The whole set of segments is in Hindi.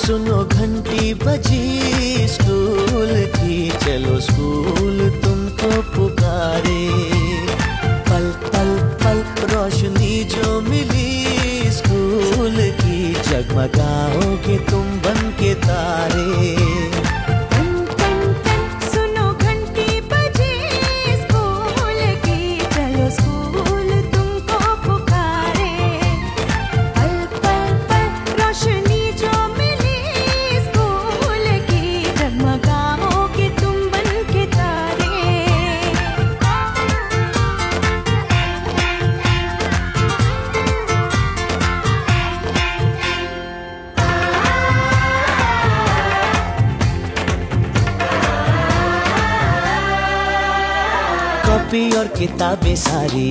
सुनो घंटी बजी स्कूल की, चलो स्कूल तुमको पुकारे। पल पल पल रोशनी जो मिली स्कूल की, जगमगाओगे तुम बन के तारे। कॉपी और किताबें सारी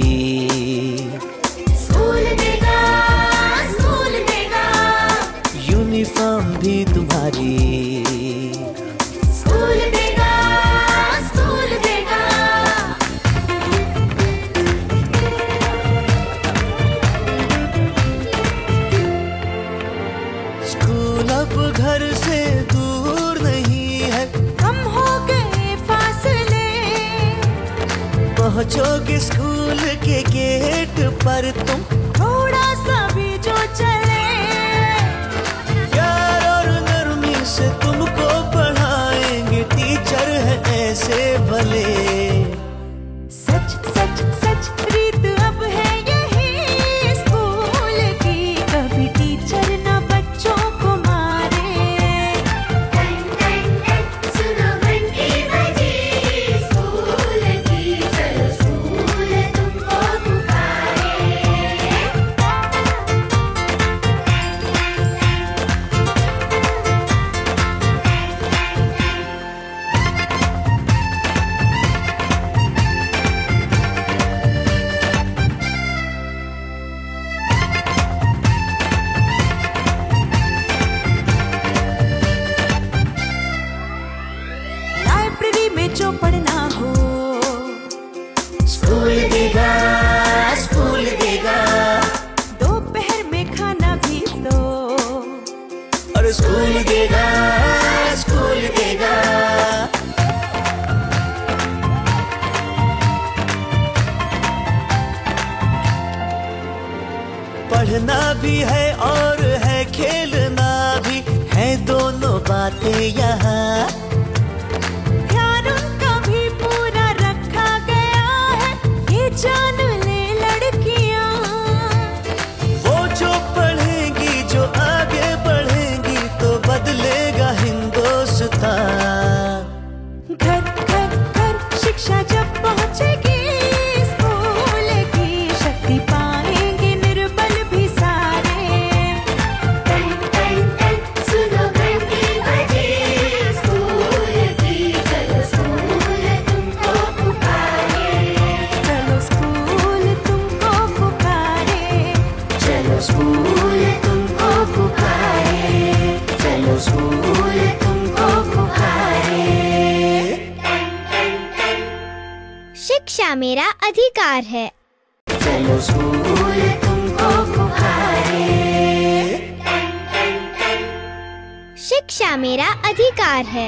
स्कूल देगा, स्कूल देगा। यूनिफॉर्म भी तुम्हारी स्कूल देगा, स्कूल देगा। स्कूल अब घर से दूर नहीं है, कम हो गए फासले। पहुंचोगे स्कूल के गेट पर तुम, थोड़ा सा भी जो चले। प्यार और नरमी से तुमको पढ़ाएंगे टीचर है ऐसे भले। सच सच सच रीत अब है यही स्कूल की, कभी टीचर ना बच्चों को मारे। सुनो घंटी बजी स्कूल की, चलो स्कूल तुमको पुकारे। लाइब्रेरी में जो पढ़ना हो, स्कूल देगा, स्कूल देगा। दोपहर में खाना भी तो, और स्कूल देगा, स्कूल देगा। पढ़ना भी है और है खेलना भी है, दोनों बातें यहाँ। ध्यान उनका भी पूरा रखा गया है, ये जान ले लड़कियां। वो जो पढ़ेंगी, जो आगे बढ़ेंगी, तो बदलेगा हिंदुस्तान। घर घर घर शिक्षा जब पहुंचेगी स्कूल की, शक्ति पाएंगे निर्बल भी सारे। सुनो घंटी बजी स्कूल की, चलो स्कूल तुमको पुकारे। चलो स्कूल तुमको पुकारे। चलो स्कूल तुमको पुकारे। चलो स्कूल तुमको पुकारे। शिक्षा मेरा अधिकार है। चलो स्कूल तुमको पुकारे। शिक्षा मेरा अधिकार है।